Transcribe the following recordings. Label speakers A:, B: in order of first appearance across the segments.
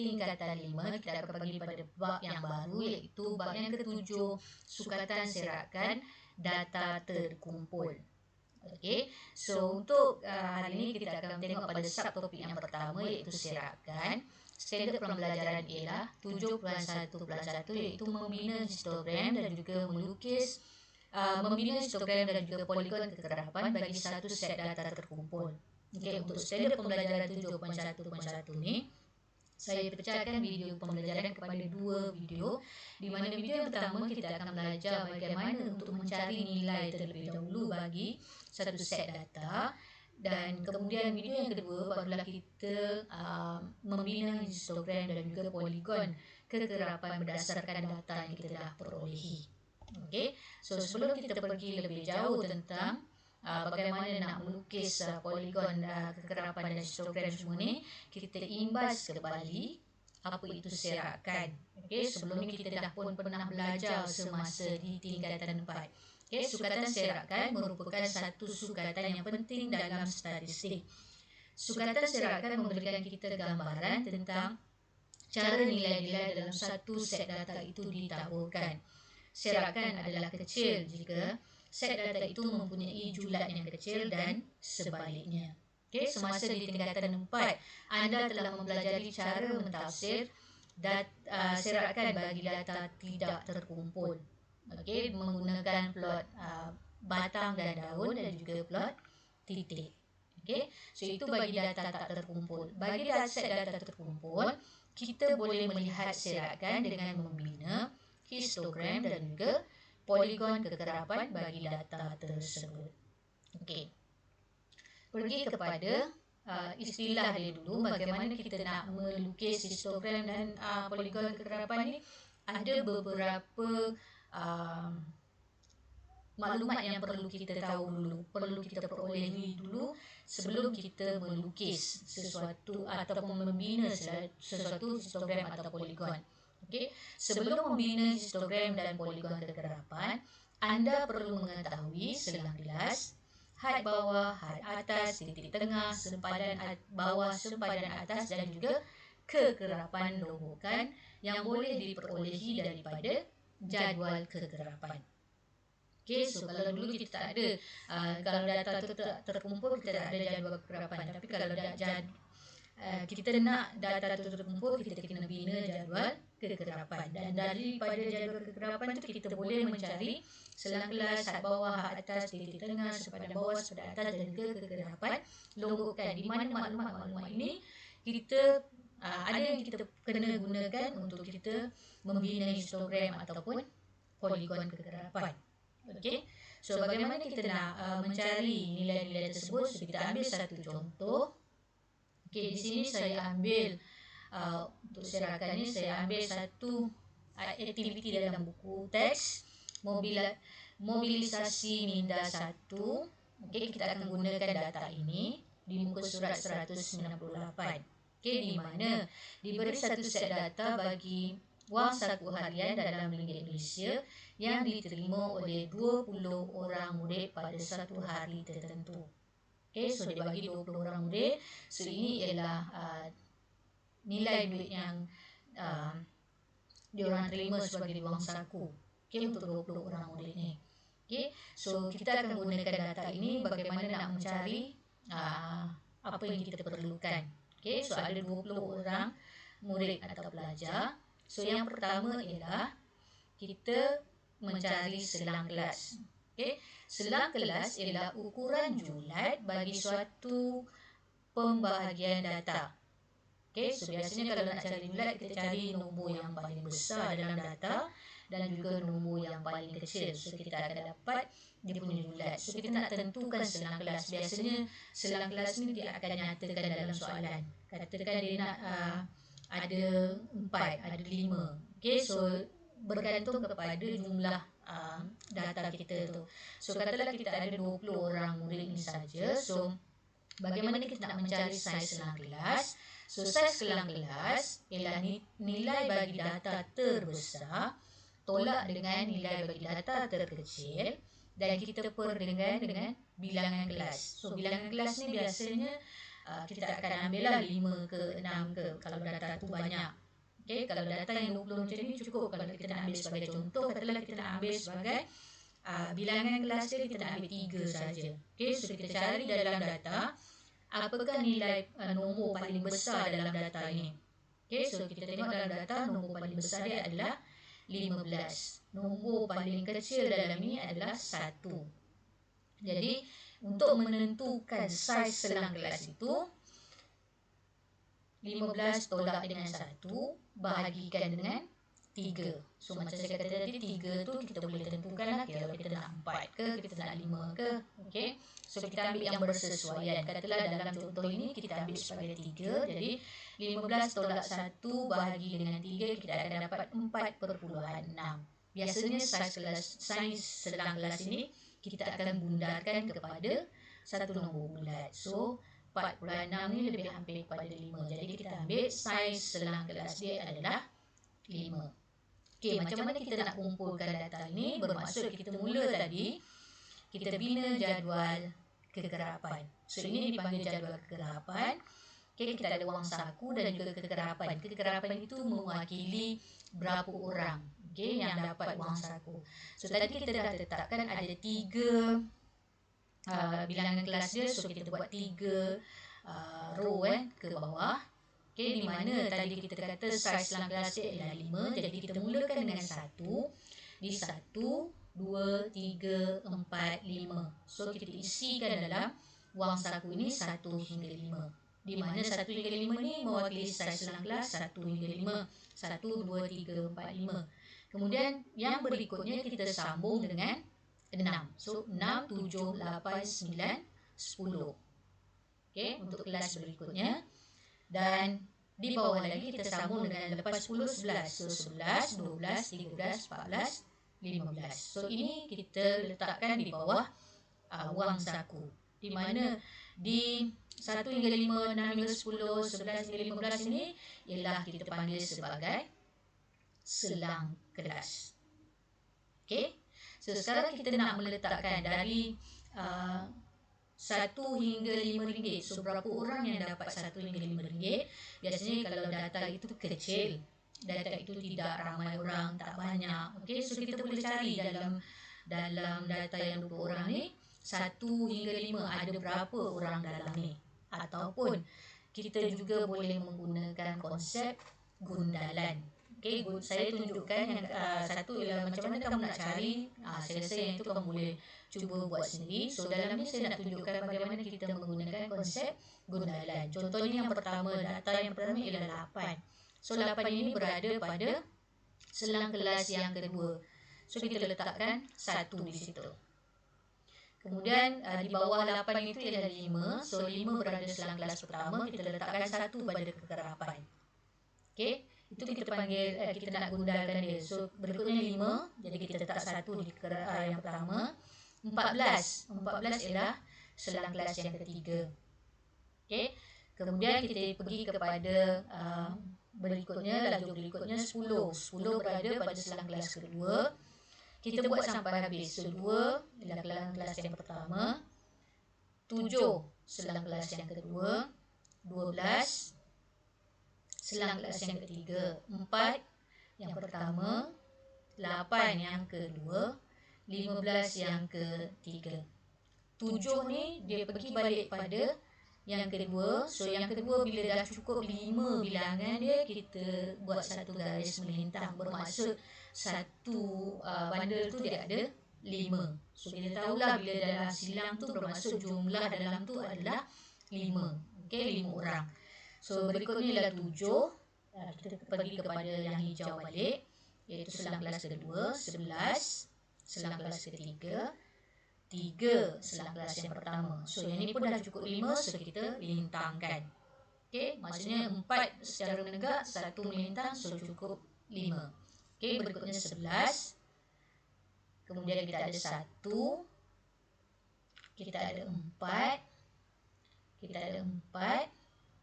A: tingkatan 5 kita akan pergi pada bab yang baru, iaitu bab yang ketujuh, sukatan serakan data terkumpul. Okey, so untuk hari ini kita akan tengok pada subtopik yang pertama, iaitu serakan. Standard pembelajaran ialah 7.1.1, iaitu membina histogram dan juga melukis, membina histogram dan juga poligon kekerapan bagi satu set data terkumpul. Okey, untuk standard pembelajaran 7.1.1 ni, saya pecahkan video pembelajaran kepada dua video, di mana video yang pertama kita akan belajar bagaimana untuk mencari nilai terlebih dahulu bagi satu set data, dan kemudian video yang kedua barulah kita membina histogram dan juga poligon kekerapan berdasarkan data yang kita dah perolehi. Okey, so sebelum kita pergi lebih jauh tentang bagaimana nak melukis poligon kekerapan dan histogram semua ni, kita imbas kembali apa itu serakan. Okey, sebelum ni kita dah pun pernah belajar semasa di tingkatan 4. Okey, sukatan serakan merupakan satu sukatan yang penting dalam statistik. Sukatan serakan memberikan kita gambaran tentang cara nilai-nilai dalam satu set data itu ditaburkan. Serakan adalah kecil jika set data itu mempunyai julat yang kecil dan sebaliknya. Okey, semasa di tingkatan 4, anda telah mempelajari cara mentafsir serakan bagi data tidak terkumpul. Okey, menggunakan plot batang dan daun dan juga plot titik. Okey, so itu bagi data tak terkumpul. Bagi set data terkumpul, kita boleh melihat serakan dengan membina histogram dan juga poligon kekerapan bagi data tersebut. Okey, pergi kepada istilah dia dulu, bagaimana kita nak melukis histogram dan poligon kekerapan ni. Ada beberapa maklumat yang perlu kita tahu dulu, perlu kita perolehi dulu sebelum kita melukis sesuatu ataupun membina sesuatu histogram atau poligon. Okey, sebelum membina histogram dan poligon kekerapan, anda perlu mengetahui selang kelas, had bawah, had atas, titik tengah, sempadan bawah, sempadan atas dan juga kekerapan longgokan yang boleh diperolehi daripada jadual kekerapan. Okey, so kalau dulu kita tak ada, kalau data tu tak terkumpul, kita tak ada jadual kekerapan. Tapi kalau kita nak data tu terkumpul, kita kena bina jadual kekerapan. Dan daripada jadual kekerapan tu kita boleh mencari selang kelas, had bawah, had atas, titik tengah, sempadan bawah, sempadan atas dan juga kekerapan longgokan. Di mana maklumat-maklumat ini kita ada yang kita kena gunakan untuk kita membina histogram ataupun poligon kekerapan. Okey, so bagaimana kita nak mencari nilai-nilai tersebut? So kita ambil satu contoh. Okey, di sini saya ambil untuk serakan ni, saya ambil satu aktiviti dalam buku teks mobilisasi minda 1. Okey, kita akan gunakan data ini di muka surat 198. Okey, di mana diberi satu set data bagi wang saku harian dalam ringgit Malaysia yang diterima oleh 20 orang murid pada satu hari tertentu. Okey, so dia bagi 20 orang murid. So ini ialah nilai duit yang diorang terima sebagai wang saku, okey, untuk 20 orang murid ni. Okey, so kita akan gunakan data ini bagaimana nak mencari apa yang kita perlukan. Okey, so ada 20 orang murid atau pelajar. So yang pertama ialah kita mencari selang kelas. Okey, selang kelas ialah ukuran julat bagi suatu pembahagian data. Okey, so biasanya kalau nak cari julat, kita cari nombor yang paling besar dalam data dan juga nombor yang paling kecil. So kita akan dapat dia punya julat. So kita nak tentukan selang kelas. Biasanya selang kelas ni dia akan nyatakan dalam soalan. Katakan dia nak ada 4, ada 5. Okey, so bergantung kepada jumlah data kita tu. So katalah kita ada 20 orang murid ni saja. So bagaimana kita nak mencari saiz selang kelas? So saiz selang kelas ialah nilai bagi data terbesar tolak dengan nilai bagi data terkecil dan kita per dengan bilangan kelas. So bilangan kelas ni biasanya kita akan ambil lah 5 ke 6 ke kalau data tu banyak. Okay, kalau data yang 20 macam ni cukup. Kalau kita nak ambil sebagai contoh, katalah kita nak ambil sebagai bilangan kelas dia, kita nak ambil 3 saja. Okay, so kita cari dalam data apakah nilai nombor paling besar dalam data ini. Okay, so kita tengok dalam data nombor paling besar dia adalah 15. Nombor paling kecil dalam ini adalah 1. Jadi untuk menentukan saiz selang kelas itu, 15 tolak dengan 1 bahagikan dengan 3. So macam saya kata tadi, 3 tu kita boleh tentukan lah, kalau kita nak 4 ke, kita nak 5 ke. Okay, so kita ambil yang bersesuaian. Katalah dalam contoh ini kita ambil sebagai 3. Jadi 15 tolak 1 bahagi dengan 3, kita akan dapat 4/6. Biasanya saiz selang kelas ini kita akan bundarkan kepada satu nombor bulat. So 4/6 ni lebih hampir kepada 5. Jadi kita ambil saiz selang kelas dia adalah 5. Okey, macam mana kita nak kumpulkan data ini? Bermaksud kita mula tadi, kita bina jadual kegerapan. So ini dipanggil jadual kegerapan. Okey, kita ada wang saku dan juga kegerapan. Kegerapan itu mewakili berapa orang, okey, yang dapat wang saku. So tadi kita dah tetapkan ada 3 bilangan kelas dia. So kita buat 3 row ke bawah. Okay, di mana tadi kita kata saiz selang kelas dia adalah 5. Jadi kita mulakan dengan 1. Di 1, 2, 3, 4, 5. So kita isikan dalam wang saku ini 1 hingga 5. Di mana 1 hingga 5 ni mewakili saiz selang kelas 1 hingga 5. 1, 2, 3, 4, 5. Kemudian yang berikutnya kita sambung dengan 6. So 6, 7, 8, 9, 10. Okay, untuk kelas berikutnya. Dan di bawah lagi kita sambung dengan lepas 10, 11. So 11, 12, 13, 14, 15. So ini kita letakkan di bawah wang saku. Di mana di 1 hingga 5, 6 hingga 10, 11 hingga 15 ini ialah kita panggil sebagai selang kelas. Okay. So sekarang kita nak meletakkan dari 1 hingga RM5. So berapa orang yang dapat 1 hingga RM5? Biasanya kalau data itu kecil, data itu tidak ramai orang, tak banyak. Okay, so kita boleh cari dalam data yang 20 orang ni, 1 hingga 5 ada berapa orang dalam ni. Ataupun kita juga boleh menggunakan konsep gundalan. Okay, saya tunjukkan yang satu ialah macam mana kamu nak cari. Saya rasa yang itu kamu boleh cuba buat sendiri. So dalam ni saya nak tunjukkan bagaimana kita menggunakan konsep gundalan. Contohnya yang pertama, data yang pertama ialah 8. So 8 ini berada pada selang kelas yang kedua. So kita letakkan 1 di situ. Kemudian di bawah 8 itu ialah 5. So 5 berada selang kelas pertama, kita letakkan 1 pada kegerapan. Okay, itu kita panggil, kita nak gundalkan dia. So berikutnya 5, jadi kita letak 1 di yang pertama. 14 ialah selang kelas yang ketiga. Okay, kemudian kita pergi kepada berikutnya, laju berikutnya 10 berada pada selang kelas kedua. Kita buat sampai habis. So 2 ialah kelas yang pertama, 7 selang kelas yang kedua, 12 selang kelas yang ketiga, 4 yang pertama, 8 yang kedua, 15 yang ketiga. 7 ni dia pergi balik pada yang kedua. So yang kedua bila dah cukup 5 bilangan dia, kita buat satu garis melintang. Bermaksud satu bundle tu dia ada 5. So kita tahulah bila dalam silang tu bermaksud jumlah dalam tu adalah 5. Okay, 5 orang. So berikutnya ialah 7. Kita pergi kepada yang hijau balik, iaitu selang kelas kedua, 11 selang kelas ketiga, 3 selang kelas yang pertama. So yang ini pun dah cukup 5, so kita lintangkan. Okay, maksudnya 4 secara menegak, 1 melintang, so cukup 5. Okay, berikutnya 11. Kemudian kita ada 1, kita ada 4, kita ada 4,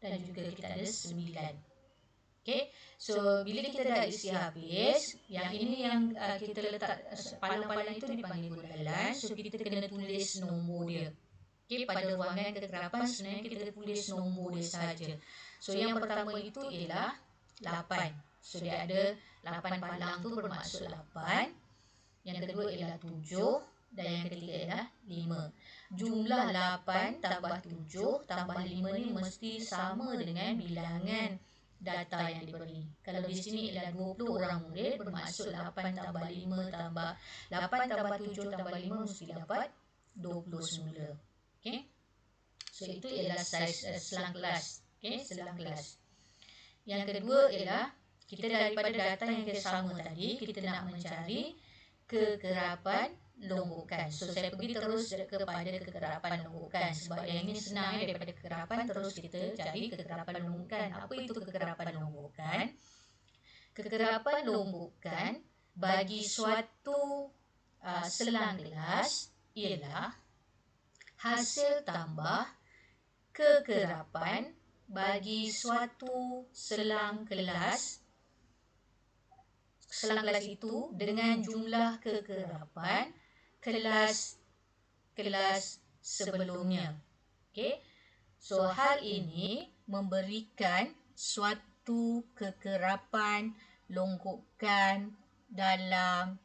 A: dan juga kita ada 9. Okay, so bila kita dah isi habis, yang ini yang kita letak palang-palang itu dipanggil gundalan. So kita kena tulis nombor dia. Okey, pada ruangan kekerapan sebenarnya kita tulis nombor dia saja. So yang pertama itu ialah 8. So dia ada 8 palang tu bermaksud 8. Yang kedua ialah 7 dan yang ketiga ialah 5. Jumlah 8 tambah 7 tambah 5 ni mesti sama dengan bilangan data yang diberi. Kalau di sini ialah 20 orang murid, bermaksud 8 tambah 5 tambah 8 tambah 7 tambah 5 mesti dapat 20 semula. Okey. So itu ialah saiz selang kelas. Okey, selang kelas. Yang kedua ialah kita daripada data yang kita sama tadi, kita nak mencari kekerapan longgokan. So saya pergi terus kepada kekerapan longgokan sebab yang ini senang daripada kekerapan terus kita cari kekerapan longgokan. Apa itu kekerapan longgokan? Kekerapan longgokan bagi suatu selang kelas ialah hasil tambah kekerapan bagi suatu selang kelas itu dengan jumlah kekerapan kelas sebelumnya. Okey. So hal ini memberikan suatu kekerapan longgokan dalam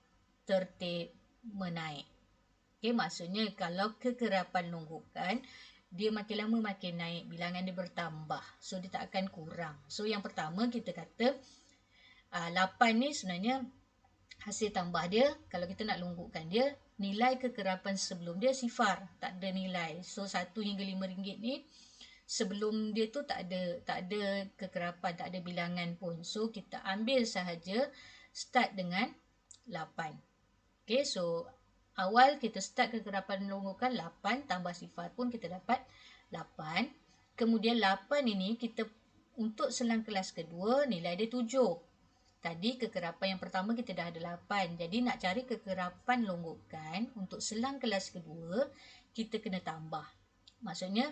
A: tertib menaik. Okey, maksudnya kalau kekerapan longgokan dia makin lama makin naik, bilangan dia bertambah. So dia tak akan kurang. So yang pertama kita kata 8 ni sebenarnya hasil tambah dia, kalau kita nak longgokan dia, nilai kekerapan sebelum dia sifar, tak ada nilai. So 1 hingga RM5 ni sebelum dia tu tak ada kekerapan, tak ada bilangan pun. So kita ambil sahaja start dengan 8. Okay, so awal kita start kekerapan longgokan 8 tambah sifar pun kita dapat 8. Kemudian 8 ini kita untuk selang kelas kedua nilai dia 7. Tadi kekerapan yang pertama kita dah ada 8. Jadi nak cari kekerapan longgokan untuk selang kelas kedua, kita kena tambah. Maksudnya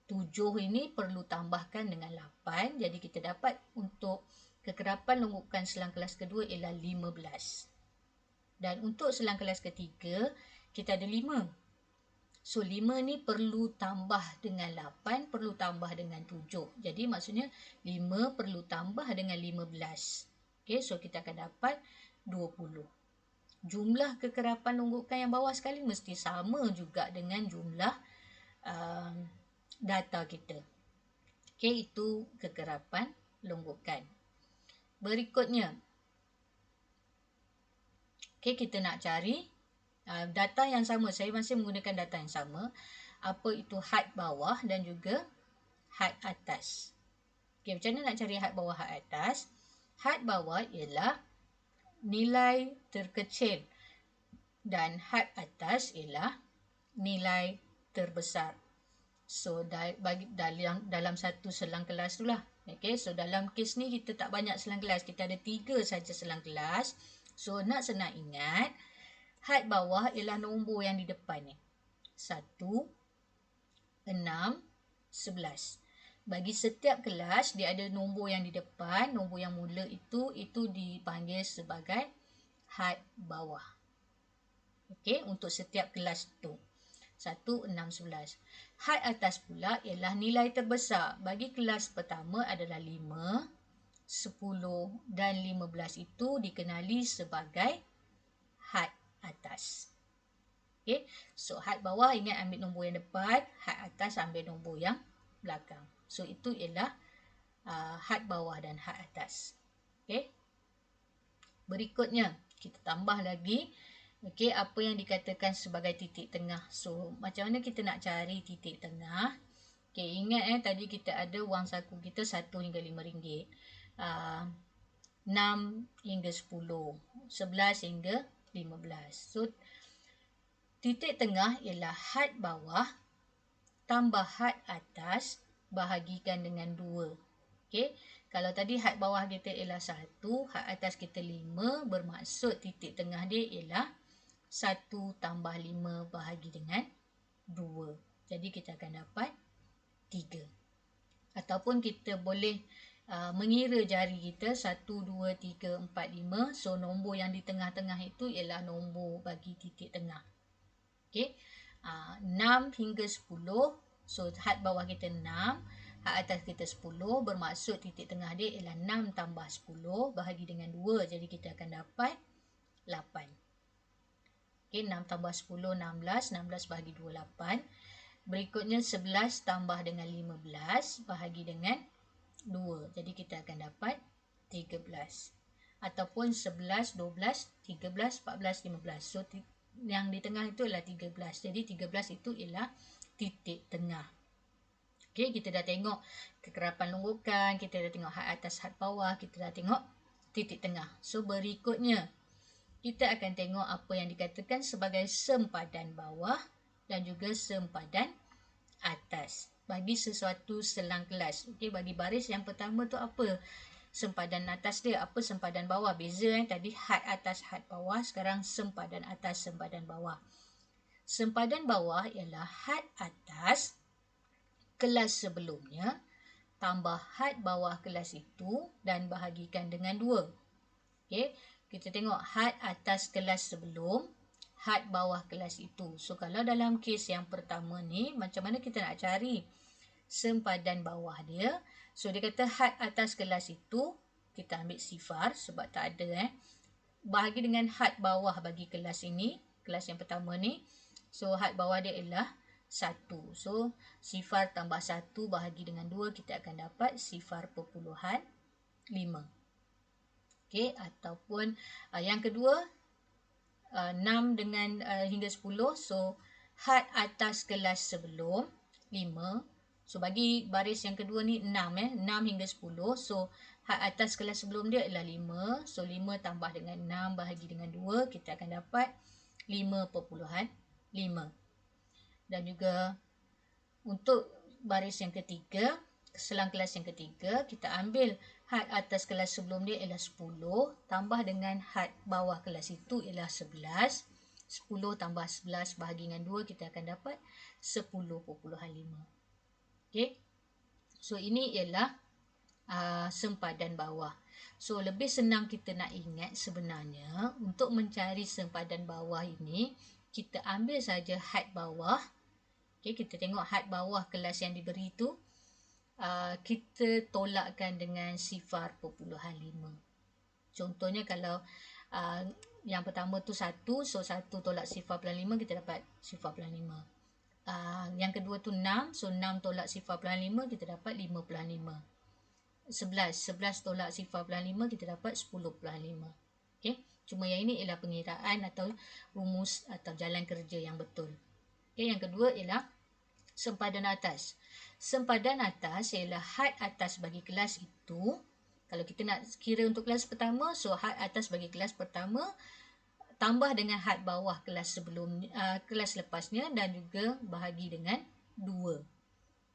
A: 7 ini perlu tambahkan dengan 8. Jadi kita dapat untuk kekerapan longgokan selang kelas kedua ialah 15. Dan untuk selang kelas ketiga, kita ada 5. So 5 ni perlu tambah dengan 8, perlu tambah dengan 7. Jadi maksudnya 5 perlu tambah dengan 15. Okay, so kita akan dapat 20. Jumlah kekerapan longgokan yang bawah sekali mesti sama juga dengan jumlah data kita. Okay, itu kekerapan longgokan. Berikutnya, okay, kita nak cari data yang sama. Saya masih menggunakan data yang sama. Apa itu had bawah dan juga had atas. Okay, macam mana nak cari had bawah, had atas? Had bawah ialah nilai terkecil dan had atas ialah nilai terbesar. So dalam satu selang kelas tu lah. Okay, so dalam kes ni kita tak banyak selang kelas. Kita ada 3 saja selang kelas. So nak senang ingat, had bawah ialah nombor yang di depan ni. 1, 6, 11. Bagi setiap kelas, dia ada nombor yang di depan, nombor yang mula itu dipanggil sebagai had bawah. Okey, untuk setiap kelas itu. 1, 6, 11. Had atas pula ialah nilai terbesar. Bagi kelas pertama adalah 5, 10 dan 15 itu dikenali sebagai had atas. Okey, so had bawah ingat ambil nombor yang depan, had atas ambil nombor yang belakang. So itu ialah had bawah dan had atas. Okey. Berikutnya kita tambah lagi, okey, apa yang dikatakan sebagai titik tengah. So macam mana kita nak cari titik tengah? Okey, ingat tadi kita ada wang saku kita 1 hingga RM5. 6 hingga 10, 11 hingga 15. So titik tengah ialah had bawah tambah had atas bahagikan dengan 2. Okey, kalau tadi had bawah kita ialah 1, had atas kita 5, bermaksud titik tengah dia ialah 1 tambah 5 bahagi dengan 2. Jadi kita akan dapat 3. Ataupun kita boleh mengira jari kita 1, 2, 3, 4, 5. So nombor yang di tengah-tengah itu ialah nombor bagi titik tengah. Okey, 6 hingga 10. So had bawah kita 6, had atas kita 10, bermaksud titik tengah dia ialah 6 tambah 10 bahagi dengan 2, jadi kita akan dapat 8. Okey, 6 tambah 10 16, 16 bahagi 2 8. Berikutnya 11 tambah dengan 15 bahagi dengan 2, jadi kita akan dapat 13. Ataupun 11, 12, 13, 14, 15. So yang di tengah itu adalah 13. Jadi 13 itu ialah titik tengah. Okey, kita dah tengok kekerapan longgokan, kita dah tengok had atas, had bawah, kita dah tengok titik tengah. So berikutnya kita akan tengok apa yang dikatakan sebagai sempadan bawah dan juga sempadan atas bagi sesuatu selang kelas. Okey, bagi baris yang pertama tu apa sempadan atas dia, apa sempadan bawah? Beza tadi had atas, had bawah, sekarang sempadan atas, sempadan bawah. Sempadan bawah ialah had atas kelas sebelumnya tambah had bawah kelas itu dan bahagikan dengan 2. Okey, kita tengok had atas kelas sebelum, had bawah kelas itu. So kalau dalam kes yang pertama ni, macam mana kita nak cari sempadan bawah dia? So dia kata had atas kelas itu, kita ambil sifar sebab tak ada bahagi dengan had bawah bagi kelas ini, kelas yang pertama ni. So had bawah dia ialah 1. So sifar tambah 1 bahagi dengan 2, kita akan dapat sifar perpuluhan 5. Okey, ataupun yang kedua 6 dengan hingga 10. So had atas kelas sebelum 5. So bagi baris yang kedua ni 6 6 hingga 10. So had atas kelas sebelum dia ialah 5. So 5 tambah dengan 6 bahagi dengan 2, kita akan dapat 5.5. Dan juga untuk baris yang ketiga, selang kelas yang ketiga, kita ambil had atas kelas sebelum dia ialah 10 tambah dengan had bawah kelas itu ialah 11. 10 tambah 11 bahagi dengan 2, kita akan dapat 10.5. Okey. So ini ialah sempadan bawah. So lebih senang kita nak ingat sebenarnya untuk mencari sempadan bawah ini, kita ambil saja had bawah. Okey, kita tengok had bawah kelas yang diberi tu, kita tolakkan dengan sifar perpuluhan 5. Contohnya kalau yang pertama tu 1, so 1 tolak sifar perpuluhan 5, kita dapat sifar perpuluhan 5. Yang kedua tu 6, so 6 tolak sifar perpuluhan 5, kita dapat 5.5. 11 tolak sifar perpuluhan 5, kita dapat 10.5. Okey, cuma yang ini ialah pengiraan atau rumus atau jalan kerja yang betul. Okey, yang kedua ialah sempadan atas. Sempadan atas ialah had atas bagi kelas itu. Kalau kita nak kira untuk kelas pertama, so had atas bagi kelas pertama tambah dengan had bawah kelas sebelum kelas lepasnya dan juga bahagi dengan 2.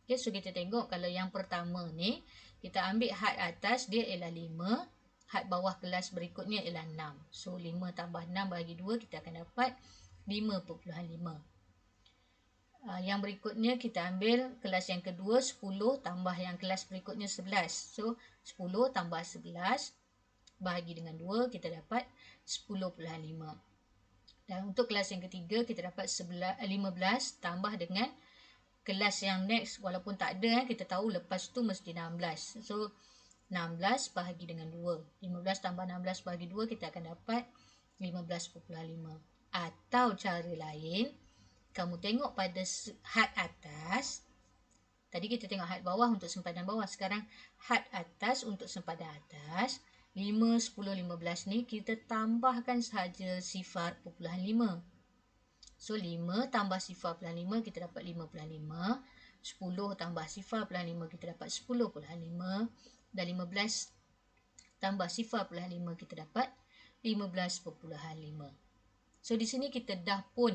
A: Okay, so kita tengok kalau yang pertama ni, kita ambil had atas dia ialah 5, had bawah kelas berikutnya ialah 6. So 5 tambah 6 bahagi 2, kita akan dapat 5.5. Yang berikutnya kita ambil kelas yang kedua 10 tambah yang kelas berikutnya 11. So 10 tambah 11 bahagi dengan 2, kita dapat 10.5. Dan untuk kelas yang ketiga kita dapat 15 tambah dengan kelas yang next, walaupun tak ada kita tahu lepas tu mesti 16. So 16 bahagi dengan 2. 15 tambah 16 bahagi 2, kita akan dapat 15.5. Atau cara lain, kamu tengok pada had atas. Tadi kita tengok had bawah untuk sempadan bawah. Sekarang had atas untuk sempadan atas. 5, 10, 15 ni kita tambahkan sahaja sifar perpuluhan 5. So 5 tambah sifar perpuluhan 5, kita dapat 5.5. 10 tambah sifar perpuluhan 5, kita dapat 10.5. Dan 15 tambah sifar perpuluhan 5, kita dapat 15.5. So di sini kita dah pun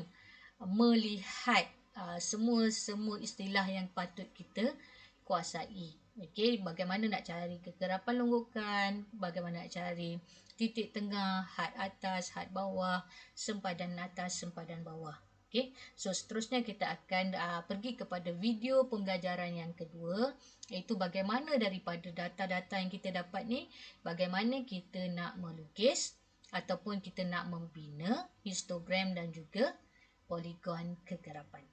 A: melihat semua istilah yang patut kita kuasai. Okey, bagaimana nak cari kekerapan longgokan, bagaimana nak cari titik tengah, had atas, had bawah, sempadan atas, sempadan bawah. Okey, so seterusnya kita akan pergi kepada video pembelajaran yang kedua, iaitu bagaimana daripada data-data yang kita dapat ni, bagaimana kita nak melukis ataupun kita nak membina histogram dan juga poligon kegerapan.